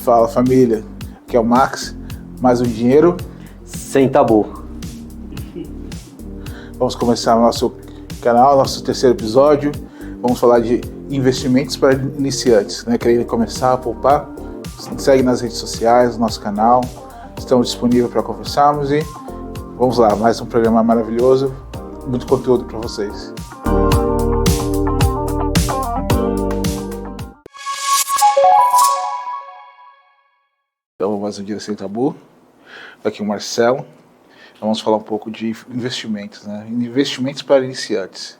Fala família, aqui é o Max, mais um dinheiro sem tabu. Vamos começar nosso canal, nosso terceiro episódio. Vamos falar de investimentos para iniciantes, né? Querendo começar a poupar, segue nas redes sociais, no nosso canal, estamos disponíveis para conversarmos e vamos lá, mais um programa maravilhoso, muito conteúdo para vocês. Então, mais um dia sem tabu. Aqui o Marcelo. Vamos falar um pouco de investimentos, né? Investimentos para iniciantes.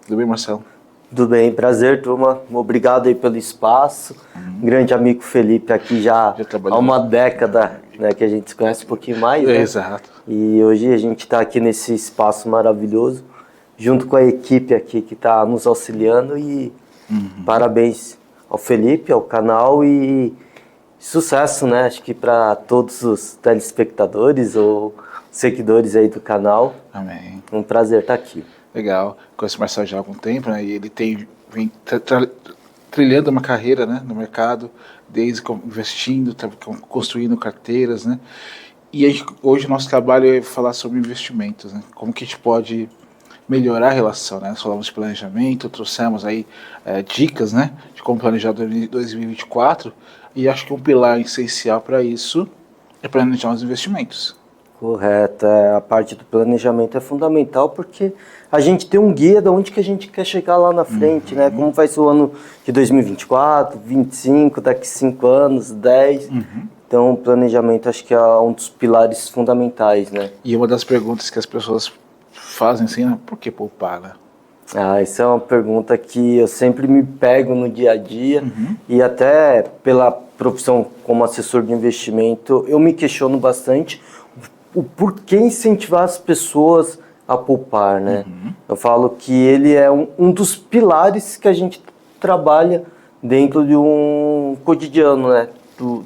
Tudo bem, Marcelo? Tudo bem, prazer, turma. Obrigado aí pelo espaço. Grande amigo Felipe aqui já há uma década, né, que a gente se conhece um pouquinho mais, né? Exato. E hoje a gente está aqui nesse espaço maravilhoso, junto com a equipe aqui que está nos auxiliando e parabéns ao Felipe, ao canal e sucesso, né? Acho que para todos os telespectadores ou seguidores aí do canal. Amém. Um prazer estar aqui. Legal. Conheço o Marcelo já há algum tempo, né? E ele vem trilhando uma carreira, né, no mercado, desde investindo, construindo carteiras, né? E hoje o nosso trabalho é falar sobre investimentos, né? Como que a gente pode melhorar a relação, né? Nós falamos de planejamento, trouxemos aí dicas, né, de como planejar 2024. E acho que um pilar essencial para isso é planejar os investimentos. Correto, a parte do planejamento é fundamental porque a gente tem um guia de onde que a gente quer chegar lá na frente, né? Como vai ser o ano de 2024, 2025, daqui 5 anos, 10. Então o planejamento acho que é um dos pilares fundamentais, né? E uma das perguntas que as pessoas fazem assim, né? Por que poupar, né? Essa é uma pergunta que eu sempre me pego no dia a dia e até pela profissão como assessor de investimento, eu me questiono bastante o porquê incentivar as pessoas a poupar, né? Eu falo que ele é um dos pilares que a gente trabalha dentro de um cotidiano, né?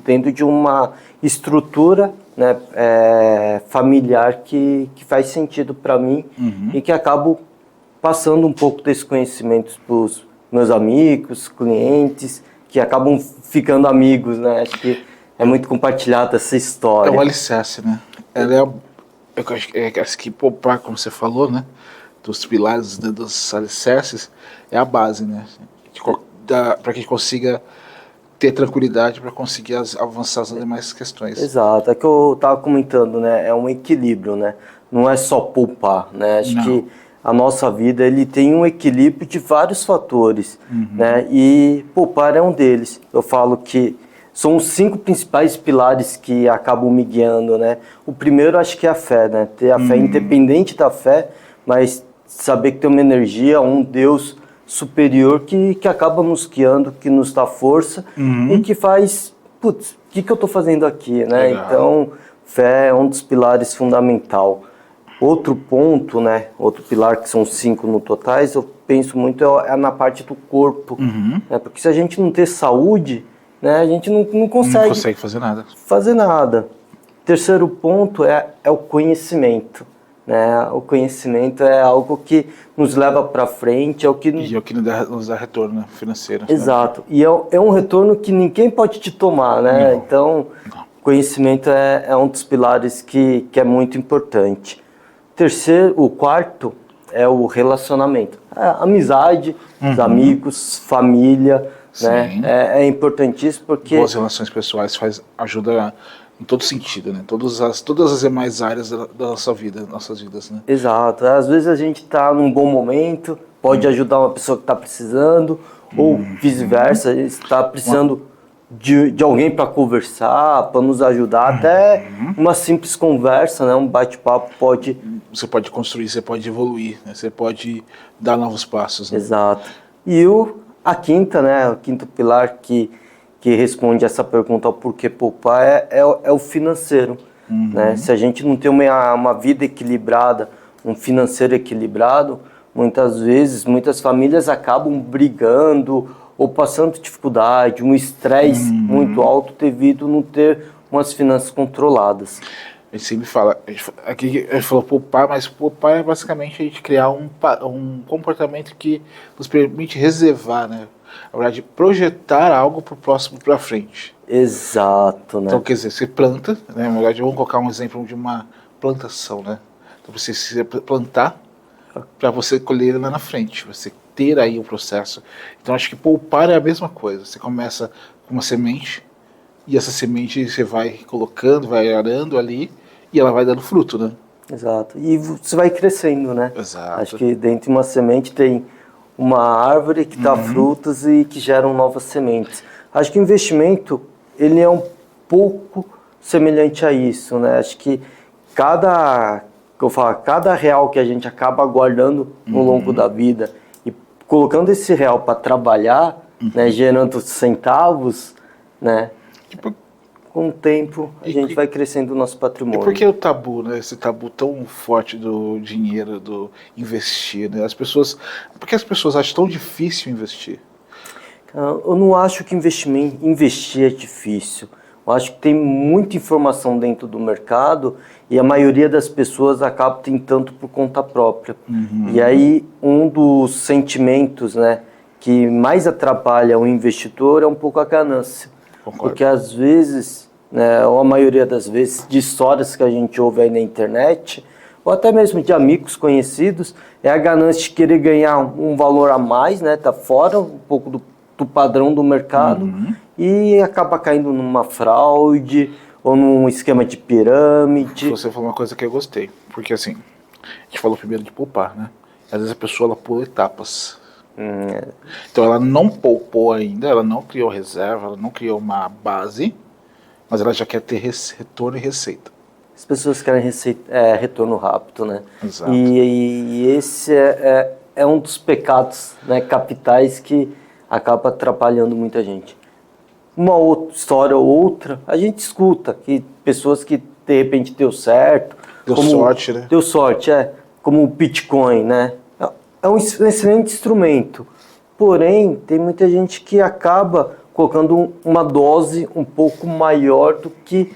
Dentro de uma estrutura, né, familiar que faz sentido para mim e que acabo passando um pouco desse conhecimento para os meus amigos, clientes, que acabam ficando amigos, né? Acho que é muito compartilhada essa história. É o alicerce, né? Eu acho que poupar, como você falou, né? Dos pilares, né, dos alicerces, é a base, né? Para que a gente consiga ter tranquilidade para conseguir avançar as demais questões. Exato, é que eu estava comentando, né? É um equilíbrio, né? Não é só poupar, né? Acho que a nossa vida ele tem um equilíbrio de vários fatores, né? E poupar é um deles. Eu falo que são os 5 principais pilares que acabam me guiando, né? O primeiro acho que é a fé, né? Ter a fé independente da fé, mas saber que tem uma energia, um Deus superior que acaba nos guiando, que nos dá força e que faz, putz, o que eu estou fazendo aqui, né? Legal. Então, fé é um dos pilares fundamental. Outro ponto, né, outro pilar que são 5 no totais, eu penso muito é na parte do corpo, né, porque se a gente não ter saúde, né, a gente não consegue fazer nada. Terceiro ponto é o conhecimento, né, o conhecimento é algo que nos leva para frente, é o que nos dá retorno financeiro. Exato, e é um retorno que ninguém pode te tomar, né, então conhecimento é um dos pilares que é muito importante. O quarto é o relacionamento, amizade, os amigos, família, né? É importantíssimo porque boas relações pessoais ajuda em todo sentido, né? Todas as demais áreas da nossa vida, nossas vidas, né? Exato. Às vezes a gente está num bom momento, pode ajudar uma pessoa que está precisando, ou vice-versa, está precisando de alguém para conversar, para nos ajudar, até uma simples conversa, né? Um bate-papo pode... Você pode construir, você pode evoluir, né? Você pode dar novos passos. Né? Exato. E a quinta, né? O quinto pilar que responde essa pergunta, o porquê poupar, é o financeiro. Né? Se a gente não tem uma vida equilibrada, um financeiro equilibrado, muitas vezes, muitas famílias acabam brigando ou passando dificuldade, um estresse muito alto devido a não ter umas finanças controladas. A gente sempre fala, aqui a gente falou poupar, mas poupar é basicamente a gente criar um comportamento que nos permite reservar, né? Na verdade, projetar algo para o próximo, para frente. Exato, né? Então, quer dizer, você planta, né? Na verdade, vamos colocar um exemplo de uma plantação, né? Então, você precisa plantar para você colher lá na frente, você ter aí o processo. Então, acho que poupar é a mesma coisa. Você começa com uma semente, e essa semente você vai colocando, vai arando ali, e ela vai dando fruto, né? Exato. E você vai crescendo, né? Exato. Acho que dentro de uma semente tem uma árvore que dá frutos e que geram novas sementes. Acho que o investimento, ele é um pouco semelhante a isso, né? Acho que cada real que a gente acaba guardando no longo da vida e colocando esse real para trabalhar, né, gerando centavos, né? Com o tempo, a gente vai crescendo o nosso patrimônio. E por que o tabu, né? Esse tabu tão forte do dinheiro, do investir, né? Por que as pessoas acham tão difícil investir? Eu não acho que investir é difícil. Eu acho que tem muita informação dentro do mercado e a maioria das pessoas acaba tentando por conta própria. E aí, um dos sentimentos, né, que mais atrapalha o investidor é um pouco a ganância. Concordo. Porque às vezes, né, ou a maioria das vezes, de histórias que a gente ouve aí na internet, ou até mesmo de amigos conhecidos, é a ganância de querer ganhar um valor a mais, né, tá fora um pouco do padrão do mercado e acaba caindo numa fraude ou num esquema de pirâmide. Você falou uma coisa que eu gostei, porque assim, a gente falou primeiro de poupar, né? Às vezes a pessoa ela pula etapas. Então ela não poupou ainda, ela não criou reserva, ela não criou uma base, mas ela já quer ter retorno e receita. As pessoas querem retorno rápido, né? Exato. E esse é um dos pecados, né, capitais que acaba atrapalhando muita gente. Uma outra história ou outra, a gente escuta que pessoas que de repente deu certo. Deu sorte, né? Deu sorte, como o Bitcoin, né? É um excelente instrumento. Porém, tem muita gente que acaba colocando uma dose um pouco maior do que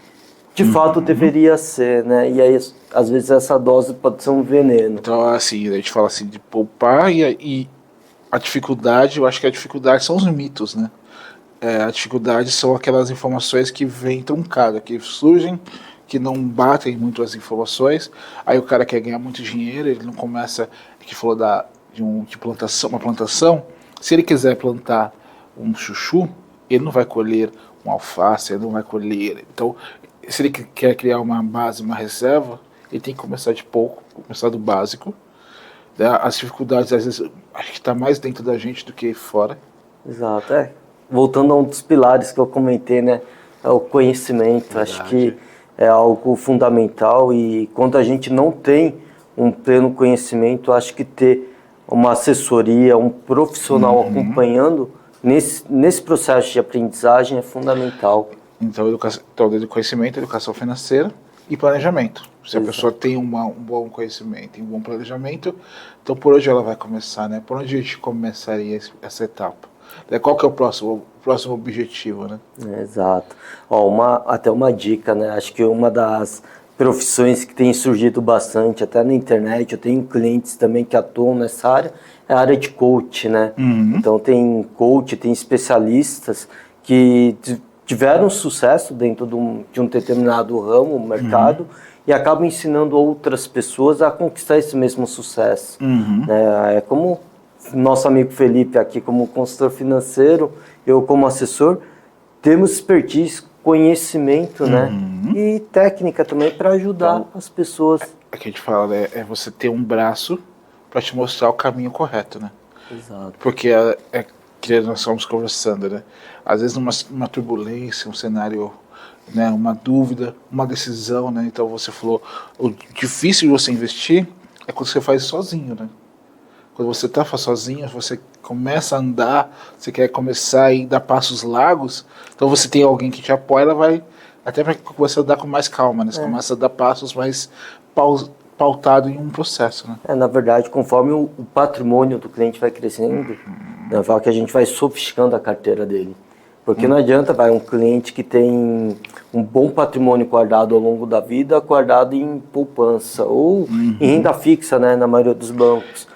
de fato deveria ser, né? E aí, às vezes, essa dose pode ser um veneno. Então, assim, a gente fala assim de poupar e a dificuldade, eu acho que a dificuldade são os mitos, né? A dificuldade são aquelas informações que vêm truncadas, que surgem, que não batem muito as informações. Aí o cara quer ganhar muito dinheiro, ele não começa, que falou de plantação, uma plantação. Se ele quiser plantar um chuchu, ele não vai colher um alface, ele não vai colher. Então, se ele quer criar uma base, uma reserva, ele tem que começar de pouco, começar do básico. Né? As dificuldades, às vezes, acho que está mais dentro da gente do que fora. Exato, Voltando a um dos pilares que eu comentei, né? É o conhecimento. Verdade. Acho que é algo fundamental e quando a gente não tem um pleno conhecimento, acho que ter uma assessoria, um profissional acompanhando nesse processo de aprendizagem é fundamental. Então, desde o conhecimento, educação financeira e planejamento. Se a pessoa tem um bom conhecimento e um bom planejamento, então por onde ela vai começar, né? Por onde a gente começaria essa etapa? Qual que é o próximo objetivo, né? Exato. Até uma dica, né? Acho que uma das profissões que tem surgido bastante, até na internet, eu tenho clientes também que atuam nessa área, é a área de coach, né? Então tem coach, tem especialistas que tiveram sucesso dentro de um determinado ramo, mercado, e acabam ensinando outras pessoas a conquistar esse mesmo sucesso. É como nosso amigo Felipe aqui como consultor financeiro, eu como assessor, temos expertise, conhecimento, né? E técnica também para ajudar então, as pessoas. É que a gente fala, né? É você ter um braço para te mostrar o caminho correto, né? Exato. Porque que nós estamos conversando, né? Às vezes numa turbulência, um cenário, né? Uma dúvida, uma decisão, né? Então você falou, o difícil de você investir é quando você faz sozinho, né? Quando você está sozinho, você começa a andar, você quer começar a dar passos largos, então você tem alguém que te apoia, ela vai, até para você andar com mais calma, né? Você começa a dar passos mais pautado em um processo, né? Na verdade, conforme o patrimônio do cliente vai crescendo, Eu falo que a gente vai sofisticando a carteira dele. Porque não adianta, um cliente que tem um bom patrimônio guardado ao longo da vida, guardado em poupança ou em renda fixa, né, na maioria dos bancos.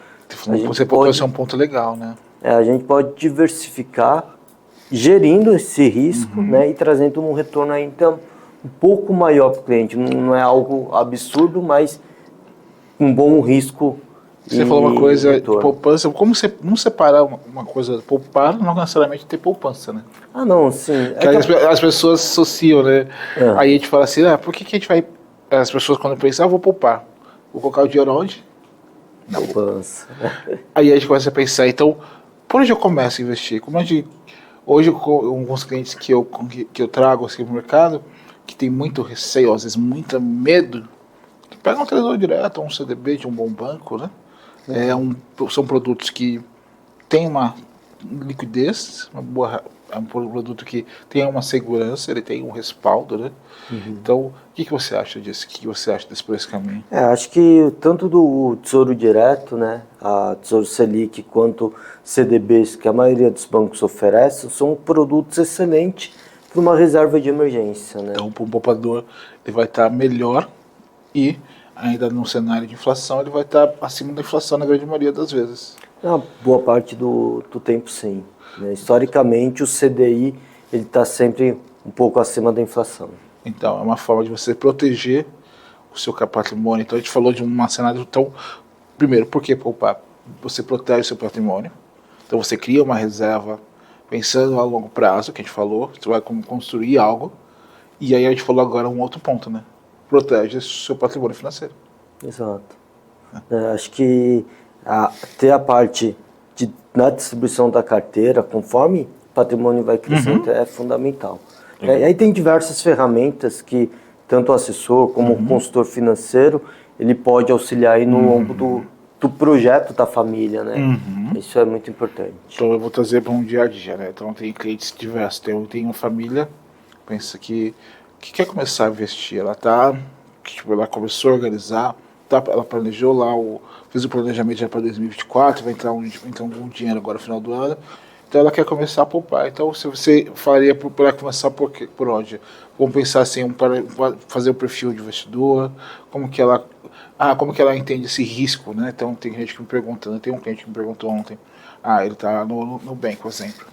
Você pode ser um ponto legal, né? A gente pode diversificar, gerindo esse risco, né, e trazendo um retorno ainda um pouco maior para o cliente. Não é algo absurdo, mas um bom risco. Você falou uma coisa de poupança, como você não separar uma coisa, poupar não necessariamente ter poupança, né? Ah, não, sim. As pessoas associam, né? Aí a gente fala assim, por que a gente vai... As pessoas quando pensam, vou poupar, vou colocar o dinheiro onde? Na poupança. Aí a gente começa a pensar, então, por onde eu começo a investir? Hoje, com alguns clientes que eu trago assim no mercado, que tem muito receio, às vezes muito medo, pega um Tesouro Direto, um CDB de um bom banco, né? São produtos que têm uma liquidez, é um produto que tem uma segurança, ele tem um respaldo, né? Então, o que você acha disso? O que você acha por esse caminho? Acho que tanto do Tesouro Direto, né, a Tesouro Selic, quanto CDBs, que a maioria dos bancos oferece, são produtos excelentes para uma reserva de emergência, né? Então, para um poupador, ele vai estar melhor e ainda num cenário de inflação, ele vai estar acima da inflação na grande maioria das vezes. Na boa parte do tempo, sim. Né? Historicamente, o CDI está sempre um pouco acima da inflação. Então, é uma forma de você proteger o seu patrimônio. Então, a gente falou de um cenário tão... Primeiro, por que poupar? Você protege o seu patrimônio. Então, você cria uma reserva pensando a longo prazo, que a gente falou. Você vai construir algo. E aí, a gente falou agora um outro ponto, né? Protege o seu patrimônio financeiro. Exato. Acho que ter a parte na distribuição da carteira, conforme o patrimônio vai crescendo, é fundamental. E aí tem diversas ferramentas que tanto o assessor como o consultor financeiro, ele pode auxiliar aí no longo do projeto da família, né? Isso é muito importante. Então eu vou trazer para um dia a dia, né? Então tem clientes diversos. Tem uma família, pensa que quer começar a investir. Ela começou a organizar, ela planejou lá, fez o planejamento já para 2024, vai entrar algum dinheiro agora no final do ano. Então ela quer começar a poupar. Então se você faria para começar por onde? Vamos pensar assim, para fazer o perfil de investidor, como que ela entende esse risco, né? Então tem gente que me perguntando, tem um cliente que me perguntou ontem, ele está no Nubank, por exemplo.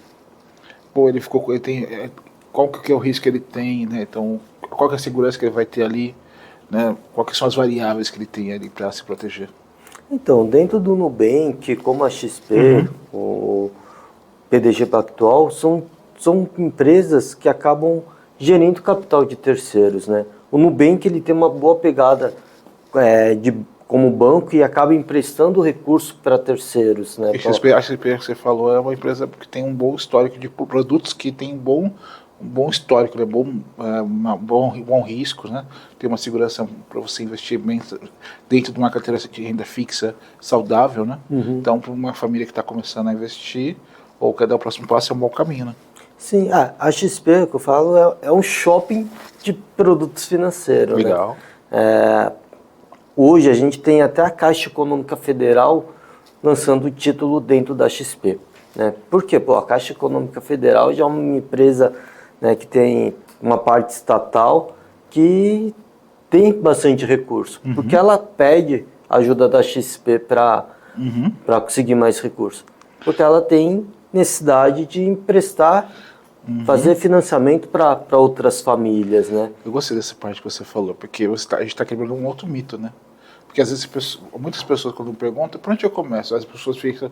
Pô, qual que é o risco que ele tem, né? Então, qual que é a segurança que ele vai ter ali, né? Quais são as variáveis que ele tem ali para se proteger? Então, dentro do Nubank, como a XP, o PDG Pactual, são empresas que acabam gerindo capital de terceiros, né? O Nubank, ele tem uma boa pegada como banco e acaba emprestando recurso para terceiros, né? A XP que você falou é uma empresa que tem um bom histórico de produtos que tem um bom histórico, né? Bom risco, né? Tem uma segurança para você investir bem dentro de uma carteira de renda fixa saudável, né? Então, para uma família que está começando a investir ou quer dar o próximo passo, é um bom caminho, né? Sim, a XP, que eu falo, é um shopping de produtos financeiros. Legal. Né? Hoje a gente tem até a Caixa Econômica Federal lançando o título dentro da XP. Né? Por quê? A Caixa Econômica Federal já é uma empresa, né, que tem uma parte estatal que tem bastante recurso. Porque ela pede ajuda da XP para conseguir mais recursos. Porque ela tem necessidade de emprestar, fazer financiamento para outras famílias, né? Eu gostei dessa parte que você falou, porque a gente está quebrando um outro mito, né? Porque às vezes muitas pessoas quando me perguntam, por onde eu começo? As pessoas ficam,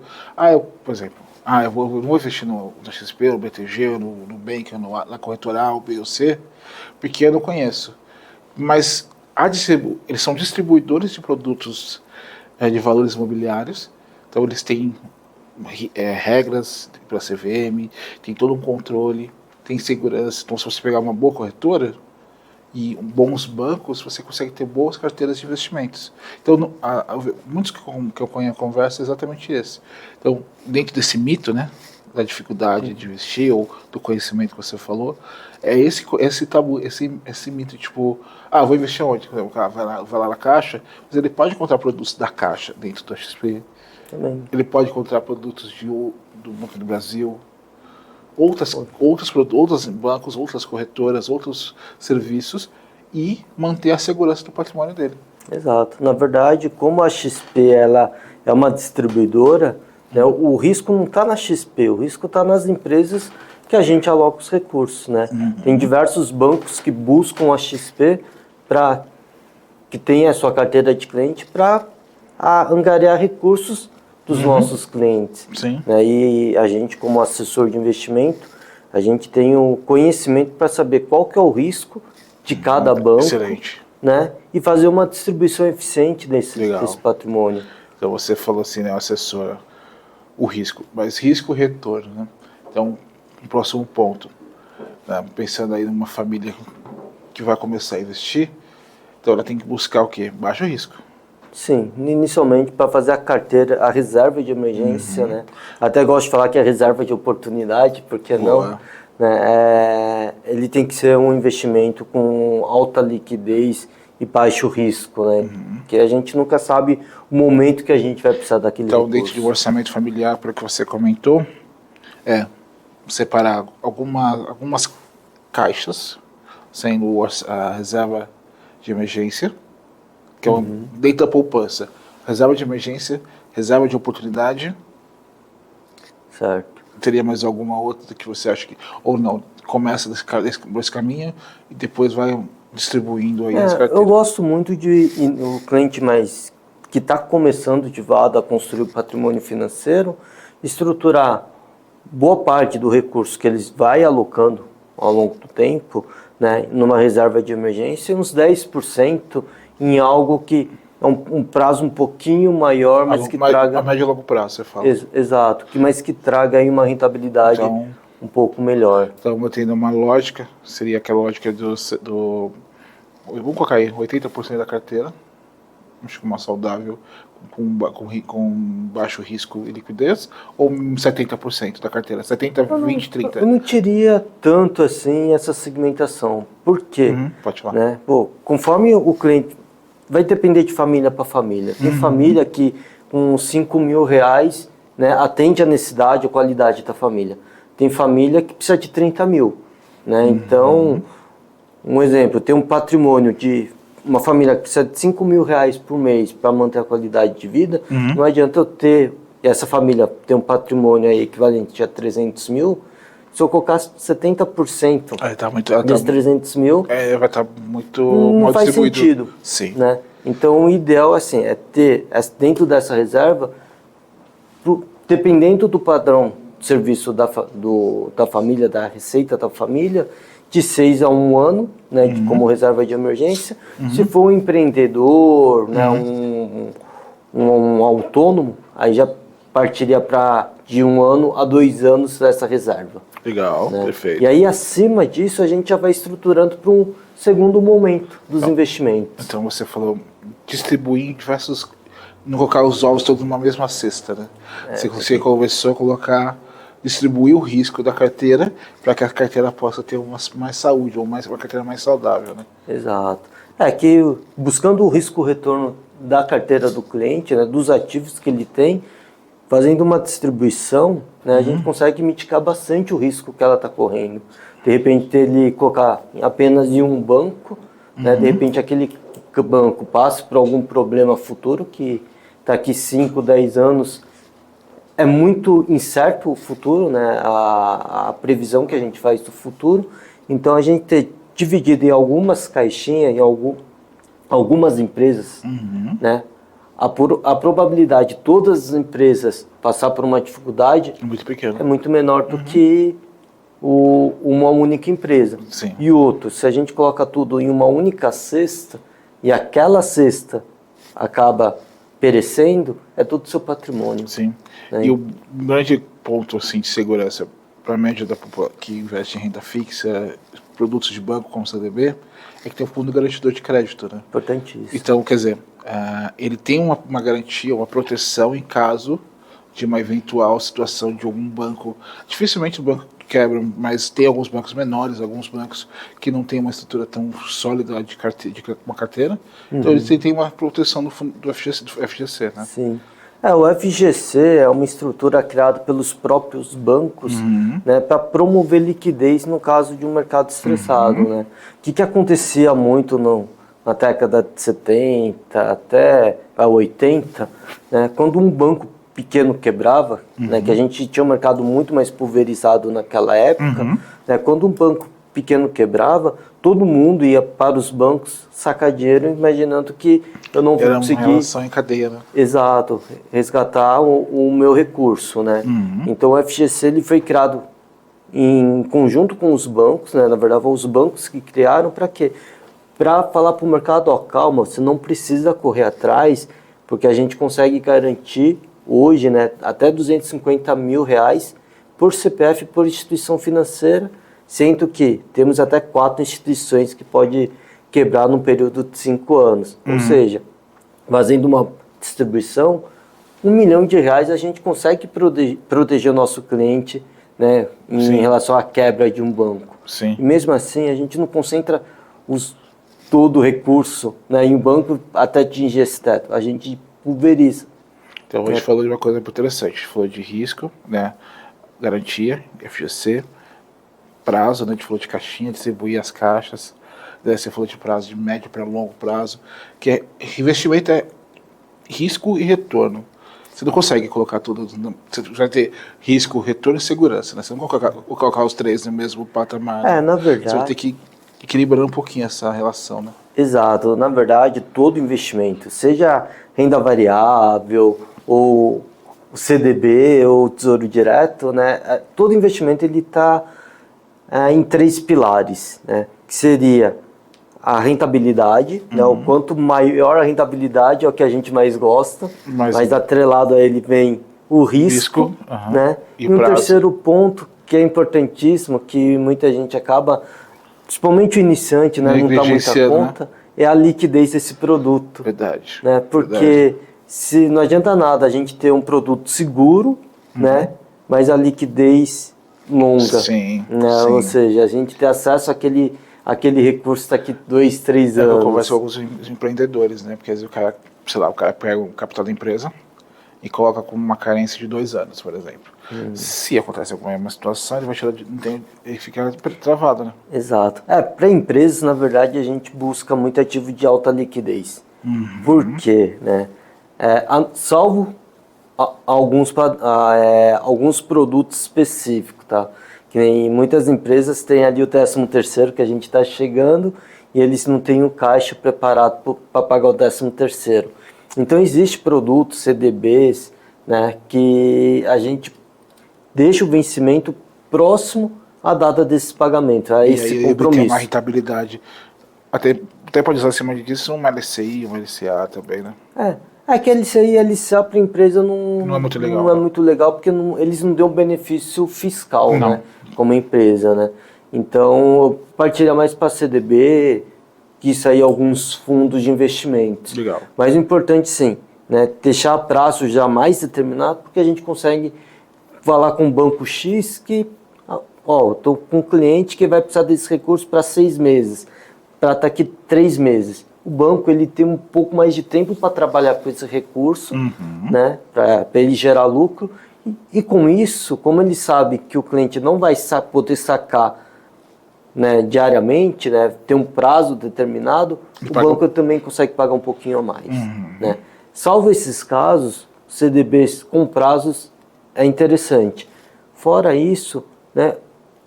por exemplo, eu não vou investir no XP, no BTG, no Nubank, na corretora A, B ou C, porque eu não conheço. Mas eles são distribuidores de produtos de valores imobiliários, então eles têm regras para a CVM, tem todo um controle, tem segurança. Então, se você pegar uma boa corretora e bons bancos, você consegue ter boas carteiras de investimentos. Então, muitos que eu converso é exatamente esse. Então, dentro desse mito, né, da dificuldade de investir ou do conhecimento que você falou, é esse tabu, esse mito, tipo, vou investir onde? Vai lá na Caixa, mas ele pode encontrar produtos da Caixa dentro da XP. Também. Ele pode encontrar produtos do Banco do Brasil, outros bancos, outras corretoras, outros serviços e manter a segurança do patrimônio dele. Exato. Na verdade, como a XP ela é uma distribuidora, né, o risco não está na XP, o risco está nas empresas que a gente aloca os recursos, né? Tem diversos bancos que buscam a XP para que tenha a sua carteira de cliente para angariar recursos dos nossos clientes. Sim. Né? E a gente, como assessor de investimento, a gente tem o conhecimento para saber qual que é o risco de cada banco. Excelente. Né? E fazer uma distribuição eficiente desse patrimônio. Então você falou assim, né, assessora, o risco, mas risco-retorno, né? Então, o próximo ponto, né, pensando aí numa família que vai começar a investir, então ela tem que buscar o quê? Baixo risco. Sim, inicialmente para fazer a carteira, a reserva de emergência, né? Até gosto de falar que é reserva de oportunidade, porque não, né? Ele tem que ser um investimento com alta liquidez e baixo risco, né? Porque a gente nunca sabe o momento que a gente vai precisar daquele recurso. Então, dentro do orçamento familiar, para o que você comentou, separar algumas caixas, sendo a reserva de emergência, que é dentro da poupança. Reserva de emergência, reserva de oportunidade. Certo. Teria mais alguma outra que você acha que... Ou não, começa desse caminho e depois vai distribuindo aí as carteiras. Eu gosto muito de o cliente que está começando de vado a construir o patrimônio financeiro, estruturar boa parte do recurso que eles vai alocando ao longo do tempo, né, numa reserva de emergência, e uns 10% em algo que é um prazo um pouquinho maior, mas que traga... A médio e longo prazo, você fala. Exato, mas que traga aí uma rentabilidade um pouco melhor. Então, eu tenho uma lógica, seria aquela lógica vamos colocar aí, 80% da carteira, acho que uma saudável, com baixo risco e liquidez, ou 70% da carteira? 70%, 20%, 30%? Eu não teria tanto assim essa segmentação. Por quê? Pode falar. Né? Conforme o cliente... Vai depender de família para família. Tem família que com 5 mil reais, né, atende a necessidade, a qualidade da família. Tem família que precisa de 30 mil. Né? Então, um exemplo, tem um patrimônio de uma família que precisa de 5 mil reais por mês para manter a qualidade de vida. Não adianta eu ter, essa família ter um patrimônio aí equivalente a 300 mil, se eu colocasse 70% desses 300 mil, vai estar muito não faz distribuído. Sentido. Sim. Né? Então, o ideal assim, é ter dentro dessa reserva, dependendo do padrão de serviço da família, da receita da família, de 6 a 1 ano, né, como reserva de emergência. Se for um empreendedor, né, um autônomo, aí já partiria de 1 ano a 2 anos essa reserva. Legal, né? Perfeito. E aí, acima disso, a gente já vai estruturando para um segundo momento dos investimentos. Então, você falou distribuir em diversos... Não colocar os ovos todos numa mesma cesta, né? Você conversou a distribuir o risco da carteira para que a carteira possa ter mais saúde, ou uma carteira mais saudável, né? Exato. Que buscando o risco-retorno da carteira do cliente, né, dos ativos que ele tem, fazendo uma distribuição, né, a gente consegue mitigar bastante o risco que ela está correndo. De repente, ele colocar apenas em um banco, né, de repente aquele banco passa por algum problema futuro, que daqui 5, 10 anos é muito incerto o futuro, né, a previsão que a gente faz do futuro. Então, a gente ter dividido em algumas caixinhas, em algumas empresas, né, a probabilidade de todas as empresas passar por uma dificuldade muito pequena, é muito menor do que uma única empresa. Sim. E outro, se a gente coloca tudo em uma única cesta e aquela cesta acaba perecendo, é todo o seu patrimônio. Sim. Né? E o grande ponto assim, de segurança para a média da população que investe em renda fixa, produtos de banco como o CDB, é que tem um fundo garantidor de crédito, né? Importantíssimo. Então, quer dizer, ele tem uma garantia, uma proteção em caso de uma eventual situação de algum banco. Dificilmente o banco quebra, mas tem alguns bancos menores, alguns bancos que não têm uma estrutura tão sólida de uma carteira. Então, eles têm uma proteção do FGC, né? Sim. O FGC é uma estrutura criada pelos próprios bancos, né, para promover liquidez no caso de um mercado estressado. Né? O que acontecia muito na década de 70 até a 80, né, quando um banco pequeno quebrava, né, que a gente tinha um mercado muito mais pulverizado naquela época, né, quando um banco pequeno quebrava, todo mundo ia para os bancos sacar dinheiro, imaginando que eu não vou conseguir... Era uma relação em cadeia, né? Exato, resgatar o meu recurso, né? Então o FGC ele foi criado em conjunto com os bancos, né? Na verdade, os bancos que criaram para quê? Para falar para o mercado, ó, calma, você não precisa correr atrás, porque a gente consegue garantir hoje, né, até R$250 mil por CPF por instituição financeira, sendo que temos até 4 instituições que pode quebrar num período de 5 anos. Ou seja, fazendo uma distribuição, R$1 milhão a gente consegue proteger o nosso cliente, né, em relação à quebra de um banco. Sim. E mesmo assim, a gente não concentra todo o recurso, né, em um banco até atingir esse teto. A gente pulveriza. Então a gente falou de uma coisa interessante. A gente falou de risco, né, garantia, FGC, prazo, né, a gente falou de caixinha, distribuir as caixas, né, você falou de prazo de médio para longo prazo, que investimento é risco e retorno. Você não consegue colocar tudo, você vai ter risco, retorno e segurança, né? Você não vai colocar os três no mesmo patamar. Na verdade... Você vai ter que equilibrar um pouquinho essa relação, né? Exato. Na verdade, todo investimento, seja renda variável, ou o CDB, ou o Tesouro Direto, né? Todo investimento ele está em 3 pilares, né? Que seria a rentabilidade, né? O quanto maior a rentabilidade é o que a gente mais gosta, mas atrelado a ele vem o risco, né? E um terceiro ponto que é importantíssimo, que muita gente acaba, principalmente o iniciante, né? Não dá muita conta, né? É a liquidez desse produto. Verdade. Né? Porque se não adianta nada a gente ter um produto seguro, né? Mas a liquidez longa. Sim, né? sim. Ou seja, a gente ter acesso àquele recurso daqui 2, 3 anos. Eu converso com alguns empreendedores, né? Porque às vezes o cara pega o capital da empresa e coloca como uma carência de 2 anos, por exemplo. Se acontece alguma situação, ele vai tirar, ele fica travado, né? Exato. Para empresas, na verdade, a gente busca muito ativo de alta liquidez. Por quê? Né? Salvo alguns produtos específicos, tá? Que nem muitas empresas têm ali o 13º que a gente está chegando e eles não têm o caixa preparado para pagar o 13º. Então, existe produtos, CDBs, né, que a gente deixa o vencimento próximo à data desse pagamento, a esse compromisso. Tem uma rentabilidade, até pode usar acima disso uma LCI, uma LCA também, né? Que a LCI e a LCA para a empresa não é muito legal. Não é muito legal porque eles não dão benefício fiscal, né, como empresa, né? Então, eu partiria mais para CDB, que isso aí alguns fundos de investimentos. Legal. Mas o importante, sim, né, deixar prazo já mais determinado, porque a gente consegue falar com o banco X que, estou com um cliente que vai precisar desse recurso para 6 meses, para daqui 3 meses. O banco ele tem um pouco mais de tempo para trabalhar com esse recurso, né, para ele gerar lucro, e com isso, como ele sabe que o cliente não vai poder sacar, né, diariamente, né, tem um prazo determinado, o banco também consegue pagar um pouquinho a mais. Né? Salvo esses casos, CDBs com prazos é interessante. Fora isso, né,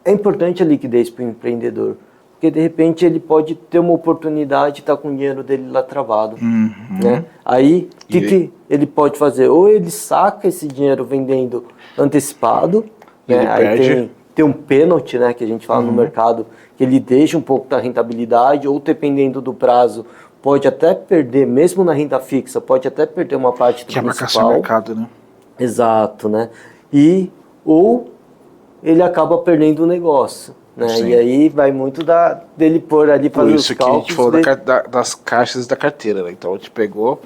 é importante a liquidez para o empreendedor, porque de repente ele pode ter uma oportunidade de estar com o dinheiro dele lá travado. Né? Aí, o que ele pode fazer? Ou ele saca esse dinheiro vendendo antecipado, né? Aí tem um pênalti, né, que a gente fala no mercado, que ele deixa um pouco da rentabilidade, ou dependendo do prazo, pode até perder, mesmo na renda fixa, pode até perder uma parte do principal. Que é marcação de mercado, né? Exato, né? Ou ele acaba perdendo o negócio, né? Sim. E aí vai muito dele pôr ali para os cálculos. Por isso que a gente falou das caixas e da carteira, né? Então a gente pegou,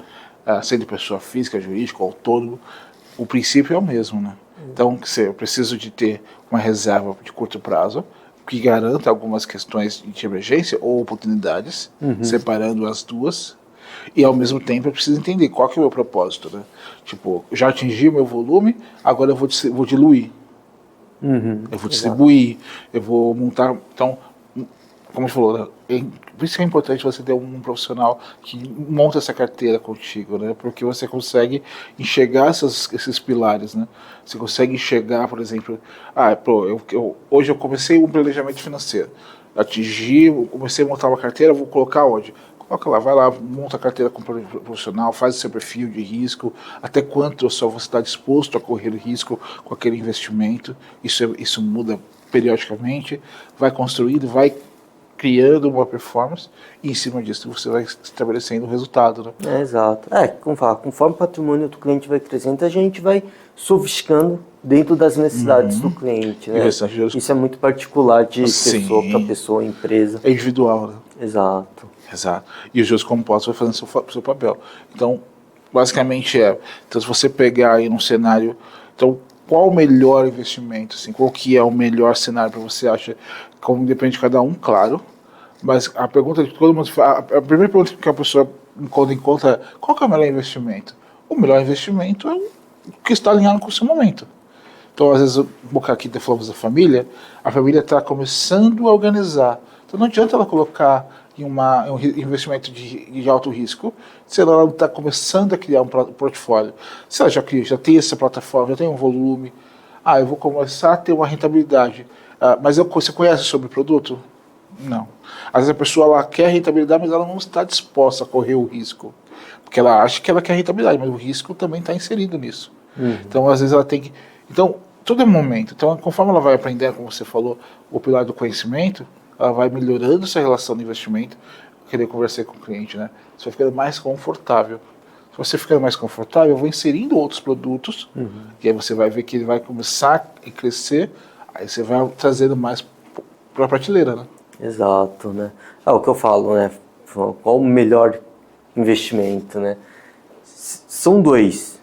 sendo pessoa física, jurídica, autônomo, o princípio é o mesmo, né? Então, eu preciso de ter uma reserva de curto prazo que garanta algumas questões de emergência ou oportunidades, separando as duas. E ao mesmo tempo eu preciso entender qual que é o meu propósito, né? Tipo, já atingi o meu volume, agora eu vou diluir. Eu vou distribuir, eu vou montar. Então, como você falou, né? Por isso que é importante você ter um profissional que monta essa carteira contigo, né? Porque você consegue enxergar esses pilares, né? Você consegue enxergar, por exemplo, hoje eu comecei um planejamento financeiro, comecei a montar uma carteira, vou colocar onde? Coloca lá, vai lá, monta a carteira com profissional, faz o seu perfil de risco, até quanto só você está disposto a correr risco com aquele investimento. Isso muda periodicamente, vai construindo, vai criando uma performance e em cima disso você vai estabelecendo o resultado, né? Exato. Conforme o patrimônio do cliente vai crescendo, a gente vai sofisticando dentro das necessidades do cliente, né? Isso é muito particular de pessoa para pessoa, empresa. É individual, né? Exato. E os juros compostos vai fazendo seu papel. Então, basicamente então se você pegar aí num cenário, então qual o melhor investimento, assim, qual que é o melhor cenário para você acha, como depende de cada um, claro, mas a pergunta que todo mundo faz, a primeira pergunta que a pessoa encontra é, qual que é o melhor investimento? O melhor investimento é o que está alinhado com o seu momento. Então, às vezes, aqui falamos da família, a família está começando a organizar. Então, não adianta ela colocar em um investimento de alto risco se ela está começando a criar um portfólio. Se ela já tem essa plataforma, já tem um volume, eu vou começar a ter uma rentabilidade. Mas você conhece sobre o produto? Não. Às vezes a pessoa ela quer rentabilidade, mas ela não está disposta a correr o risco. Porque ela acha que ela quer rentabilidade, mas o risco também está inserido nisso. Então, às vezes, ela tem que... Então, todo é momento. Então, conforme ela vai aprendendo, como você falou, o pilar do conhecimento, ela vai melhorando essa relação de investimento, querer conversar com o cliente, né? Você vai ficando mais confortável. Se você ficar mais confortável, eu vou inserindo outros produtos, e aí você vai ver que ele vai começar a crescer, aí você vai trazendo mais para a prateleira, né? Exato, né? O que eu falo, né? Qual o melhor investimento, né? São dois.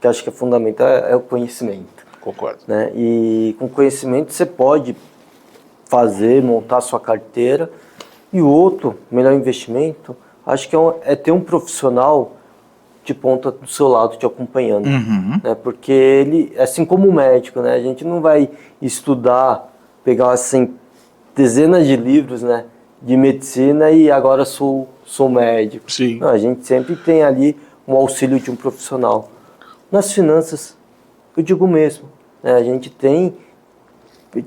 Que acho que é fundamental, é o conhecimento. Concordo. Né? E com conhecimento você pode montar sua carteira. E o outro, melhor investimento, acho que é ter um profissional de ponta do seu lado te acompanhando. Né? Porque ele, assim como o médico, né? A gente não vai estudar, pegar assim, dezenas de livros, né, de medicina e agora sou médico. Sim. Não, a gente sempre tem ali um auxílio de um profissional. Nas finanças, eu digo mesmo, né, a gente tem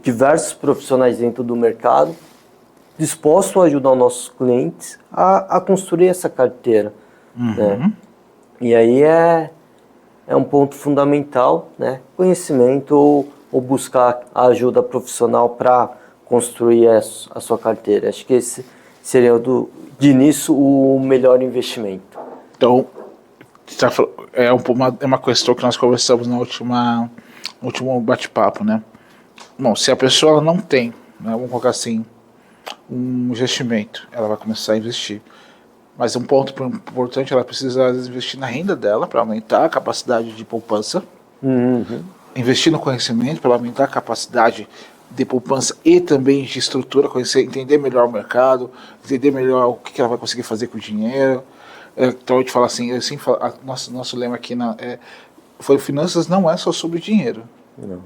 diversos profissionais dentro do mercado dispostos a ajudar os nossos clientes a construir essa carteira. Né? E aí é um ponto fundamental, né, conhecimento ou buscar a ajuda profissional para construir a sua carteira. Acho que esse seria de início o melhor investimento. Então, é uma questão que nós conversamos no último bate-papo, né? Bom, se a pessoa não tem, né, vamos colocar assim, um investimento, ela vai começar a investir. Mas um ponto importante, ela precisa às vezes, investir na renda dela para aumentar a capacidade de poupança. Investir no conhecimento para aumentar a capacidade de poupança e também de estrutura, entender melhor o mercado, entender melhor o que ela vai conseguir fazer com o dinheiro. Então eu te falo assim, nosso lema aqui foi finanças não é só sobre dinheiro. Não.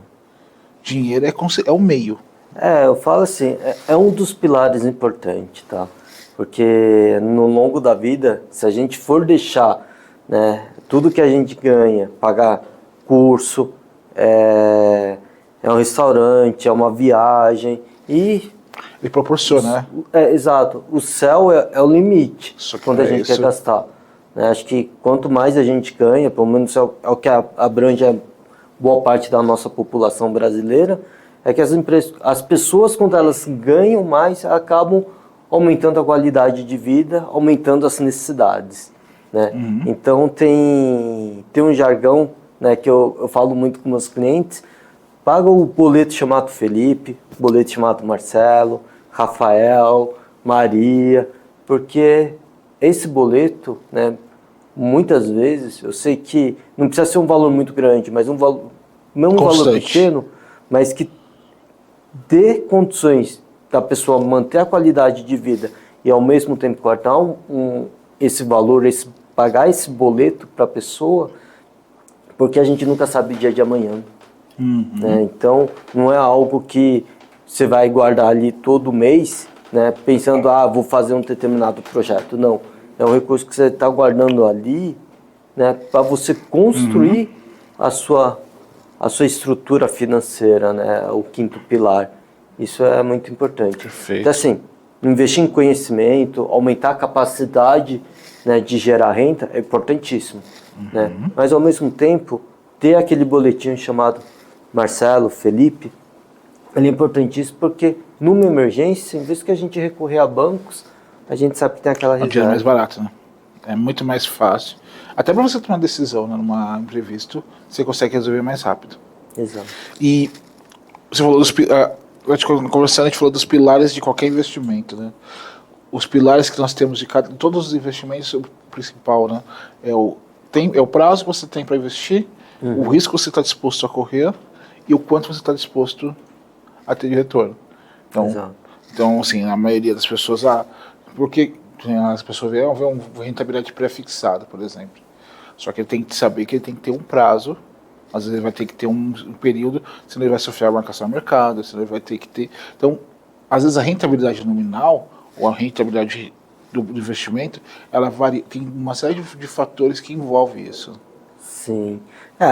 Dinheiro é o meio. Eu falo assim, é um dos pilares importantes, tá? Porque no longo da vida, se a gente for deixar, né, tudo que a gente ganha, pagar curso, é um restaurante, é uma viagem e... Ele proporciona, né? Exato. O céu é o limite quando a gente quer gastar. Né? Acho que quanto mais a gente ganha, pelo menos é o que abrange a boa parte da nossa população brasileira, é que as pessoas, quando elas ganham mais, acabam aumentando a qualidade de vida, aumentando as necessidades. Né? Então tem um jargão, né, que eu falo muito com meus clientes: paga o boleto chamado Felipe, boleto chamado Marcelo, Rafael, Maria, porque esse boleto, né, muitas vezes, eu sei que não precisa ser um valor muito grande, mas não um valor pequeno, mas que dê condições da pessoa manter a qualidade de vida e ao mesmo tempo cortar esse valor, pagar esse boleto para a pessoa, porque a gente nunca sabe o dia de amanhã. Né? Então, não é algo que você vai guardar ali todo mês, né, pensando, vou fazer um determinado projeto. Não, é um recurso que você está guardando ali, né, para você construir a sua estrutura financeira, né, o quinto pilar. Isso é muito importante. Perfeito. Então, assim, investir em conhecimento, aumentar a capacidade, né, de gerar renda é importantíssimo. Né? Mas, ao mesmo tempo, ter aquele boletim chamado Marcelo, Felipe, ele é importantíssimo porque, numa emergência, em vez que a gente recorrer a bancos, a gente sabe que tem aquela reserva. É um dinheiro mais barato, né? É muito mais fácil. Até para você tomar uma decisão, né, numa imprevisto, você consegue resolver mais rápido. Exato. E você falou conversando, a gente falou dos pilares de qualquer investimento, né? Os pilares que nós temos de todos os investimentos, o principal, né? É o prazo que você tem para investir, o risco que você está disposto a correr e o quanto você está disposto a ter de retorno. Então, assim, a maioria das pessoas, porque as pessoas vê uma rentabilidade pré-fixada, por exemplo. Só que ele tem que saber que ele tem que ter um prazo, às vezes ele vai ter que ter um período, senão ele vai sofrer a marcação ao mercado, senão ele vai ter que ter... Então, às vezes a rentabilidade nominal, ou a rentabilidade do investimento, ela varia, tem uma série de fatores que envolvem isso. Sim.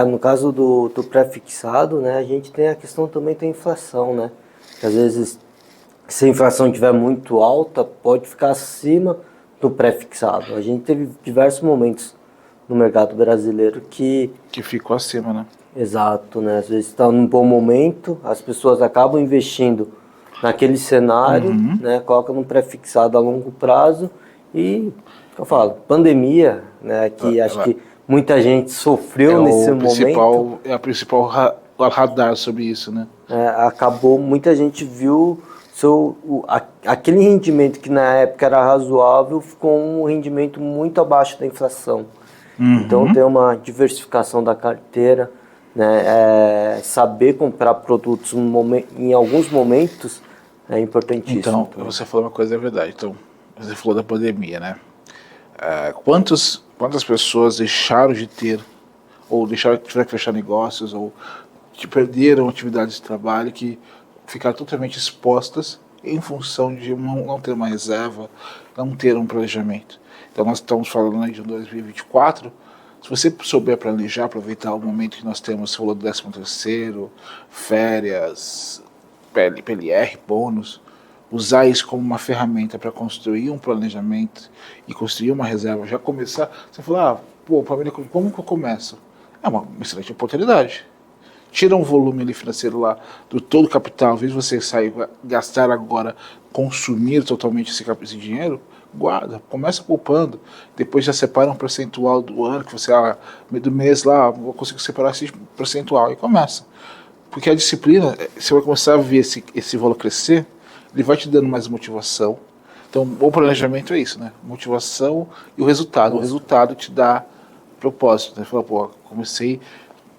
No caso do pré-fixado, né, a gente tem a questão também da inflação, né? Que às vezes, se a inflação estiver muito alta, pode ficar acima do pré-fixado. A gente teve diversos momentos no mercado brasileiro que ficou acima, né? Exato, né? Às vezes está num bom momento, as pessoas acabam investindo naquele cenário, né? Colocam num pré-fixado a longo prazo e, eu falo, pandemia, né? Que acho que muita gente sofreu nesse momento. É a principal radar sobre isso, né? Acabou, muita gente viu aquele rendimento que na época era razoável, ficou um rendimento muito abaixo da inflação. Então tem uma diversificação da carteira, né? Saber comprar produtos em alguns momentos é importantíssimo. Então, você falou uma coisa, é verdade. Então, você falou da pandemia, né? Quantas pessoas deixaram de ter, ou tiveram que fechar negócios, ou perderam atividades de trabalho, que ficaram totalmente expostas em função de não ter uma reserva, não ter um planejamento. Então nós estamos falando aí de 2024, se você souber planejar, aproveitar o momento que nós temos, você falou do 13º, férias, PLR, bônus, usar isso como uma ferramenta para construir um planejamento e construir uma reserva, já começar, você falar, família, como que eu começo? É uma excelente oportunidade. Tira um volume ali financeiro lá do todo o capital, ao invés de você sair, gastar agora, consumir totalmente esse dinheiro, guarda, começa poupando, depois já separa um percentual do ano, que você, do mês lá, vou conseguir separar esse percentual, e começa. Porque a disciplina, você vai começar a ver esse valor crescer, ele vai te dando mais motivação. Então, o planejamento é isso, né? Motivação e o resultado. O resultado te dá propósito, né? Fala, comecei,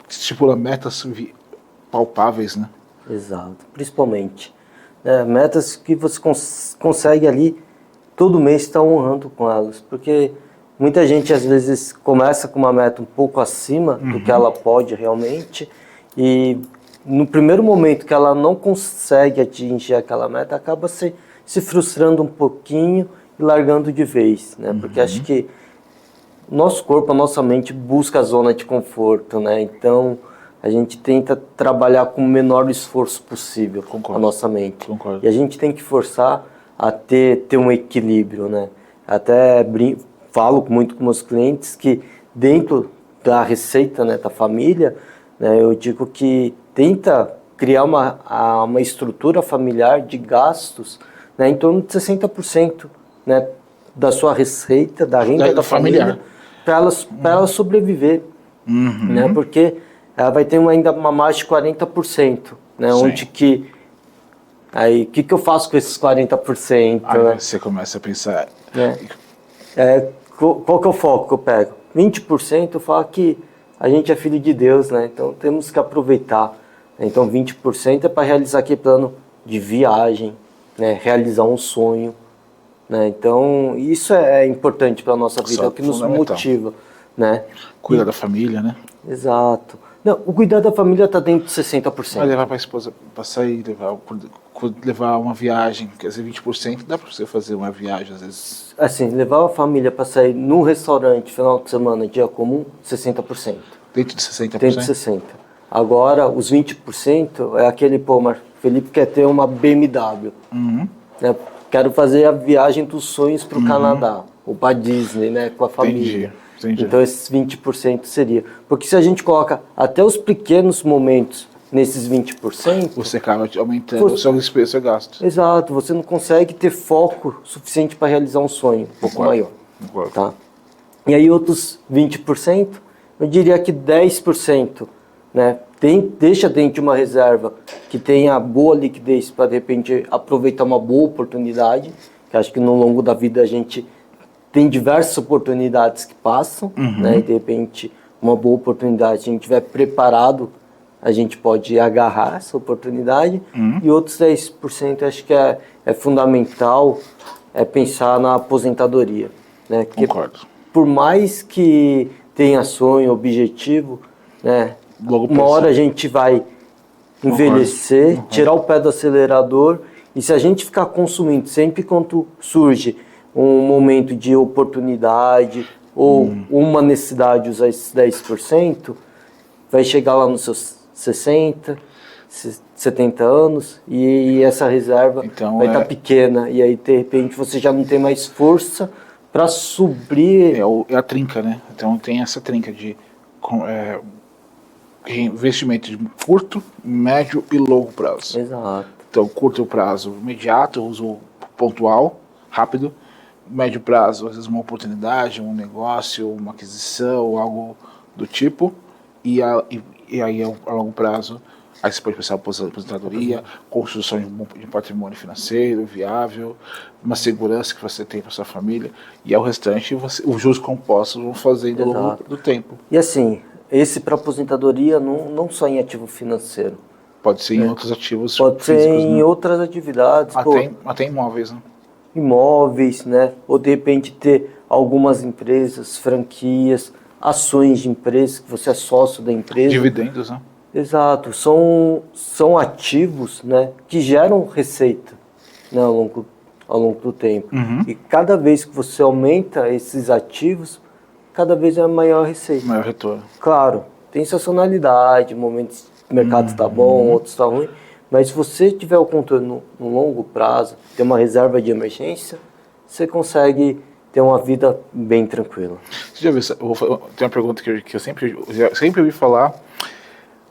estipula metas palpáveis, né? Exato, principalmente. Metas que você consegue ali, todo mês estar honrando com elas, porque muita gente às vezes começa com uma meta um pouco acima do que ela pode realmente, e no primeiro momento que ela não consegue atingir aquela meta, acaba se frustrando um pouquinho e largando de vez, né? Porque acho que o nosso corpo, a nossa mente busca a zona de conforto, né? Então a gente tenta trabalhar com o menor esforço possível. Concordo. A nossa mente. Concordo. E a gente tem que forçar a ter um equilíbrio, né? Até falo muito com meus clientes que dentro da receita, né, da família, né, eu digo que tenta criar uma estrutura familiar de gastos, né, em torno de 60%, né, da sua receita, da renda da família, para ela sobreviver, né, porque ela vai ter ainda uma margem de 40%, né, onde que... Aí, o que eu faço com esses 40%? Aí né? você começa a pensar... Qual que é o foco que eu pego? 20% eu falo que a gente é filho de Deus, né? Então temos que aproveitar. Então 20% é para realizar aquele plano de viagem, né? Realizar um sonho. né? Então, isso é importante para a nossa vida, é o que nos motiva, né? Cuidar da família, né? Exato. Não, o cuidar da família está dentro de 60%. Vai levar para a esposa para sair, levar uma viagem, quer dizer, 20%, dá para você fazer uma viagem às vezes. Assim, levar a família para sair num restaurante final de semana, dia comum, 60%. Dentro de 60%? Dentro de 60%. Agora, os 20% é aquele, Felipe quer ter uma BMW. Né? Quero fazer a viagem dos sonhos para o Canadá, ou para Disney, né, com a família. Entendi. Então, esses 20% seria. Porque se a gente coloca até os pequenos momentos nesses 20%... Você acaba aumentando o seu despesa, o seu gasto. Exato, você não consegue ter foco suficiente para realizar um sonho um pouco maior. Tá? E aí, outros 20%, eu diria que 10%, né, deixa dentro de uma reserva que tenha boa liquidez para, de repente, aproveitar uma boa oportunidade, que acho que no longo da vida a gente tem diversas oportunidades que passam, né, e de repente uma boa oportunidade, se a gente estiver preparado, a gente pode agarrar essa oportunidade, e outros 10% acho que é fundamental pensar na aposentadoria. Né, Concordo. Por mais que tenha sonho, objetivo, né, uma hora a gente vai envelhecer, tirar o pé do acelerador, e se a gente ficar consumindo sempre quando surge um momento de oportunidade ou uma necessidade de usar esses 10%, vai chegar lá nos seus 60, 70 anos e essa reserva vai estar pequena, e aí de repente você já não tem mais força para suprir. É a trinca, né? Então tem essa trinca de investimento de curto, médio e longo prazo. Exato. Então, curto prazo imediato, uso pontual, rápido. Médio prazo, às vezes uma oportunidade, um negócio, uma aquisição, algo do tipo. E aí, a longo prazo, aí você pode pensar em aposentadoria, construção de patrimônio financeiro viável, uma segurança que você tem para sua família. E o restante, os juros compostos vão fazendo ao longo do tempo. E assim, esse para aposentadoria não só em ativo financeiro. Pode ser em outros ativos físicos. Pode ser em outras atividades. Até imóveis, né? Imóveis, né? Ou de repente ter algumas empresas, franquias, ações de empresas, que você é sócio da empresa. Dividendos, né? Exato. São ativos, né, que geram receita, né, ao longo do tempo. E cada vez que você aumenta esses ativos, cada vez é maior receita. Maior retorno. Claro, tem sazonalidade, momentos que o mercado está bom, outros está ruim, mas se você tiver o controle no longo prazo, ter uma reserva de emergência, você consegue ter uma vida bem tranquila. Você já viu, tem uma pergunta que eu sempre ouvi falar,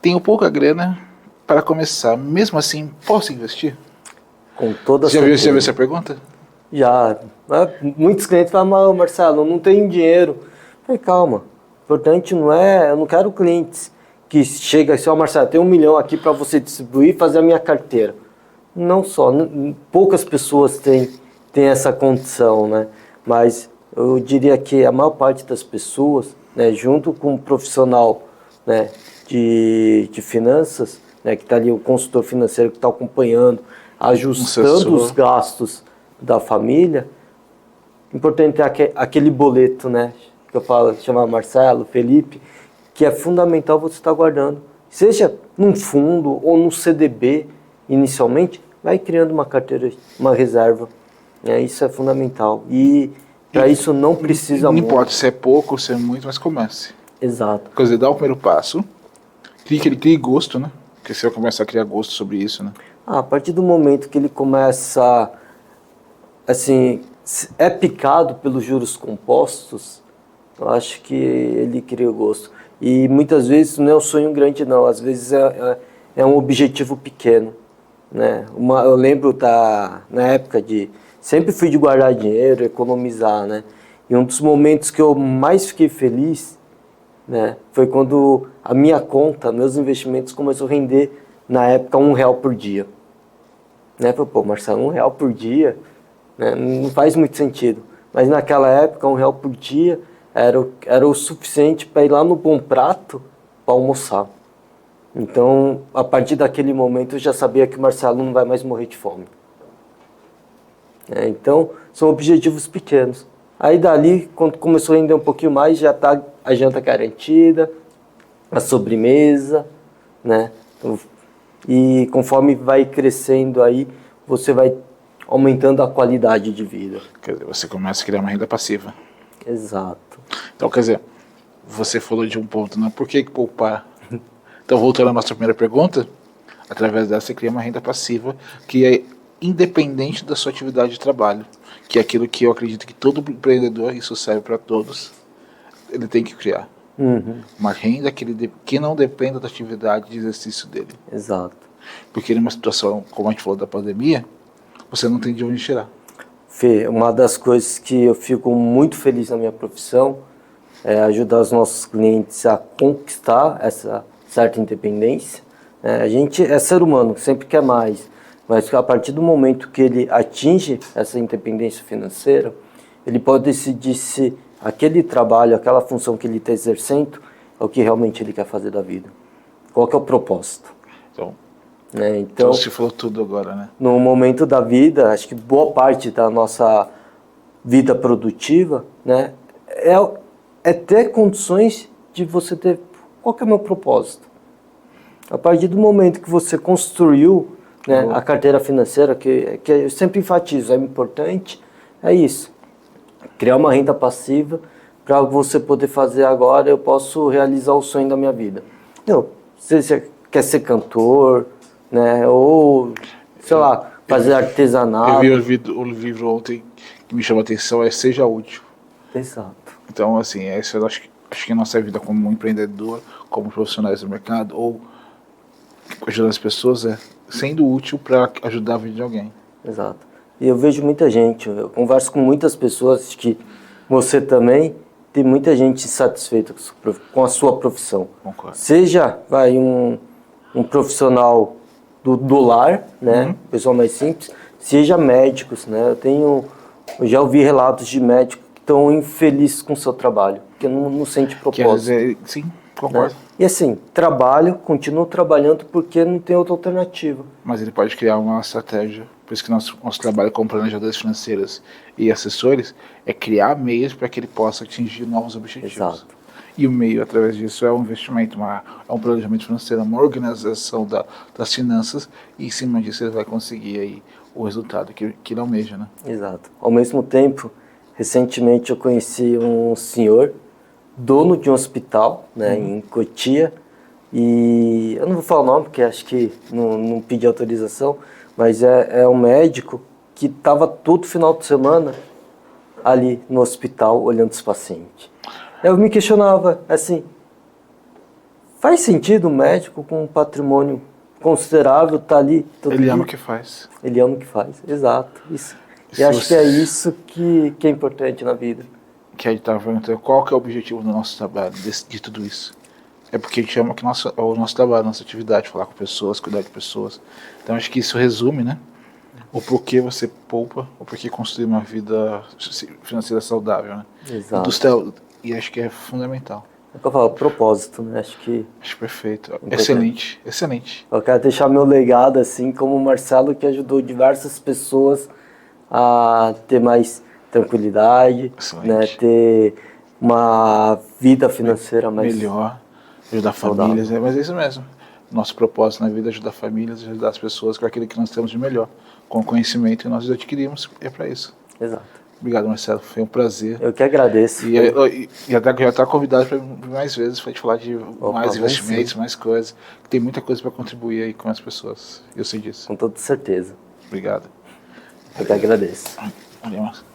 tenho pouca grana para começar, mesmo assim, posso investir? Com toda certeza. Você já viu essa pergunta? Já. Muitos clientes falam, Marcelo, não tenho dinheiro. Eu falei, calma, o importante não é, eu não quero clientes que chegam assim, Marcelo, tem 1 milhão aqui para você distribuir e fazer a minha carteira. Não só, poucas pessoas têm essa condição, né? Mas eu diria que a maior parte das pessoas, né, junto com o profissional, né, de finanças, né, que está ali, o consultor financeiro que está acompanhando, ajustando os gastos da família, importante é aquele boleto, né, que eu falo, chama Marcelo, Felipe, que é fundamental você estar guardando. Seja num fundo ou no CDB, inicialmente, vai criando uma carteira, uma reserva. Isso é fundamental. E para isso não precisa muito. Não importa se é pouco ou se é muito, mas comece. Exato. Quer dizer, dá o primeiro passo, crie gosto, né? Porque você vai começar a criar gosto sobre isso, né? A partir do momento que ele começa, assim, é picado pelos juros compostos, eu acho que ele cria o gosto. E muitas vezes não é um sonho grande, não. Às vezes é um objetivo pequeno, né? Eu lembro na época sempre fui de guardar dinheiro, economizar, né? E um dos momentos que eu mais fiquei feliz, né, foi quando a minha conta, meus investimentos começou a render, na época, R$1 por dia. Né? Falei, Marcelo, R$1 por dia, né, não faz muito sentido. Mas naquela época, R$1 por dia era o suficiente para ir lá no Bom Prato para almoçar. Então, a partir daquele momento, eu já sabia que o Marcelo não vai mais morrer de fome. né? Então, são objetivos pequenos. Aí dali, quando começou a render um pouquinho mais, já está a janta garantida, a sobremesa, né? Então, e conforme vai crescendo aí, você vai aumentando a qualidade de vida. Quer dizer, você começa a criar uma renda passiva. Exato. Então, quer dizer, você falou de um ponto, né? Por que poupar? Então, voltando à nossa primeira pergunta, através dessa você cria uma renda passiva que é independente da sua atividade de trabalho, que é aquilo que eu acredito que todo empreendedor, isso serve para todos, ele tem que criar. Uma renda que não dependa da atividade de exercício dele. Exato. Porque numa situação, como a gente falou da pandemia, você não tem de onde tirar. Fê, uma das coisas que eu fico muito feliz na minha profissão é ajudar os nossos clientes a conquistar essa certa independência. A gente é ser humano, sempre quer mais, mas a partir do momento que ele atinge essa independência financeira, ele pode decidir se aquele trabalho, aquela função que ele está exercendo é o que realmente ele quer fazer da vida. Qual que é o propósito? Então se falou tudo agora, né? No momento da vida, acho que boa parte da nossa vida produtiva, né, é ter condições de você ter qual que é o meu propósito. A partir do momento que você construiu, né, a carteira financeira, que eu sempre enfatizo, é importante, é isso. Criar uma renda passiva para você poder fazer agora, eu posso realizar o sonho da minha vida. Não, você quer ser cantor, né, ou, sei lá, fazer artesanato. Eu vi o livro ontem que me chamou a atenção, é Seja Útil. Exato. Então, assim, eu acho que a nossa vida como empreendedor, como profissionais do mercado, ou ajudando as pessoas, é sendo útil para ajudar a vida de alguém. Exato. E eu vejo muita gente, eu converso com muitas pessoas, acho que você também, tem muita gente insatisfeita com a sua profissão. Concordo. Seja um profissional do lar, né, pessoal mais simples, seja médicos, né, eu já ouvi relatos de médicos que estão infelizes com o seu trabalho, porque não sente propósito. Sim, concordo. Né? E assim, continuo trabalhando porque não tem outra alternativa. Mas ele pode criar uma estratégia, por isso que nosso trabalho como planejadores financeiros e assessores é criar meios para que ele possa atingir novos objetivos. Exato. E o meio, através disso, é um investimento, é um planejamento financeiro, uma organização das finanças, e em cima disso ele vai conseguir aí o resultado que ele almeja, né? Exato. Ao mesmo tempo, recentemente eu conheci um senhor, dono de um hospital, né, em Cotia, e eu não vou falar o nome, porque acho que não pedi autorização, mas é um médico que estava todo final de semana ali no hospital olhando os pacientes. Eu me questionava, assim, faz sentido um médico com um patrimônio considerável estar ali todo dia? Ele ama o que faz. Ele ama o que faz, exato. Isso. E acho que é isso que é importante na vida. Que a gente estava perguntando, qual que é o objetivo do nosso trabalho, de tudo isso? É porque a gente ama o nosso trabalho, a nossa atividade, falar com pessoas, cuidar de pessoas. Então acho que isso resume, né? O porquê você poupa, o porquê construir uma vida financeira saudável, né? Exato. E acho que é fundamental. É o que eu falo, propósito, né? Acho perfeito. Excelente, excelente. Eu quero deixar meu legado, assim, como o Marcelo, que ajudou diversas pessoas a ter mais tranquilidade, né? Ter uma vida financeira mais melhor, ajudar famílias, mas é isso mesmo. Nosso propósito na vida é ajudar famílias, ajudar as pessoas com aquilo que nós temos de melhor, com o conhecimento que nós adquirimos, é para isso. Exato. Obrigado, Marcelo, foi um prazer. Eu que agradeço. E já está convidado para mais vezes para a gente falar de mais investimentos, mais coisas. Tem muita coisa para contribuir aí com as pessoas, eu sei disso. Com toda certeza. Obrigado. Eu que agradeço. Valeu, Marcelo.